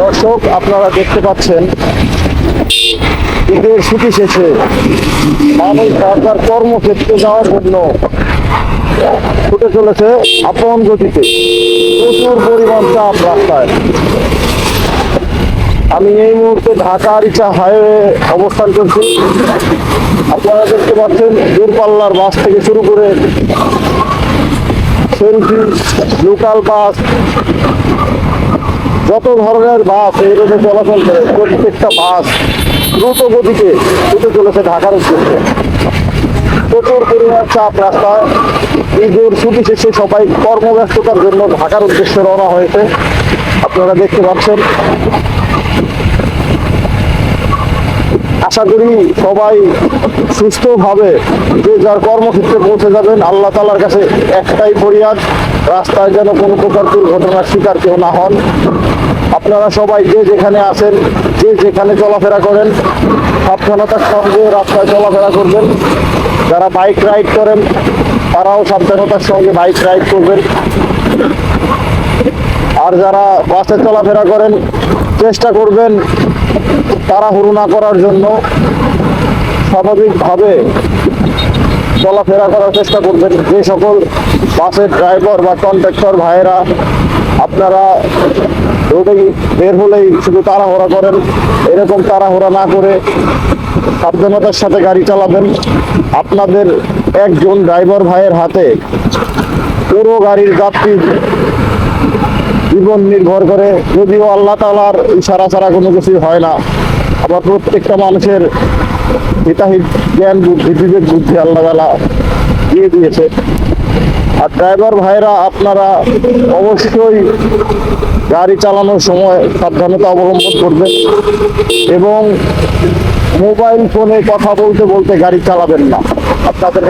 দর্শক, আপনারা দেখতে পাচ্ছেন ঈদের ছুটি শেষে মানুষ তার কর্মক্ষেত্রে যাওয়ার জন্য ছুটে চলেছে আপন গতিতে। প্রচুর পরিমাণ চাপ রাস্তায়। আমি এই মুহূর্তে ঢাকা রিচা হাইওয়ে অবস্থান করছি। আপনারা দেখতে পাচ্ছেন দূরপাল্লার বাস থেকে শুরু করে সেলফি, লোকাল বাস, যত ধরনের বাস এই রোডে চলাচল করে প্রত্যেকটা বাস দ্রুত গতিতে ছুটে চলেছে ঢাকার উদ্দেশ্যে। প্রচুর পরিমাণ চাপ রাস্তায়। ঈদের ছুটি শেষে সবাই কর্মব্যস্ততার জন্য ঢাকার উদ্দেশ্যে রওনা হয়েছে। আপনারা দেখতে পাচ্ছেন। আশা করি সবাই সুস্থভাবে যে যার কর্মক্ষেত্রে পৌঁছে যাবেন। আল্লাহ তাআলার কাছে একটাই ফরিয়াদ, রাস্তায় যেন কোনো প্রকার দুর্ঘটনার শিকার কেউ না হন। আপনারা সবাই যে যেখানে আছেন, যে যেখানে চলাফেরা করেন, সাবধানতার সঙ্গে রাস্তায় চলাফেরা করবেন। যারা বাইক রাইড করেন তারাও সাবধানতার সঙ্গে বাইক রাইড করবেন। আর যারা বাসে চলাফেরা করেন চেষ্টা করবেন তাড়াহুড়ো না করার জন্য, স্বাভাবিকভাবে চলাফেরা করার চেষ্টা করবেন। যে সকল বাসের ড্রাইভার বা কন্ট্রাক্টর ভাইয়েরা আপনারা রোডে বের হলেই শুধু তাড়াহুড়া করেন, এরকম তাড়াহুড়া না করে সাবধানতার সাথে গাড়ি চালাবেন। আপনাদের একজন ড্রাইভার ভাইয়ের হাতে পুরো গাড়ির যাত্রীর জীবন নির্ভর করে। যদিও আল্লাহ তাআলার ইশারা ছাড়া কোনো কিছুই হয় না। আবার প্রত্যেকটা মানুষের হিতাহিত জ্ঞান বুদ্ধি, বিবেক বুদ্ধি আল্লাহ তাআলা দিয়ে দিয়েছে। আর ড্রাইভার ভাইরা আপনারা অবশ্যই গাড়ি চালানোর সময় সাবধানতা অবলম্বন করবেন এবং মোবাইল ফোনে কথা বলতে বলতে গাড়ি চালাবেন না। আপনাদের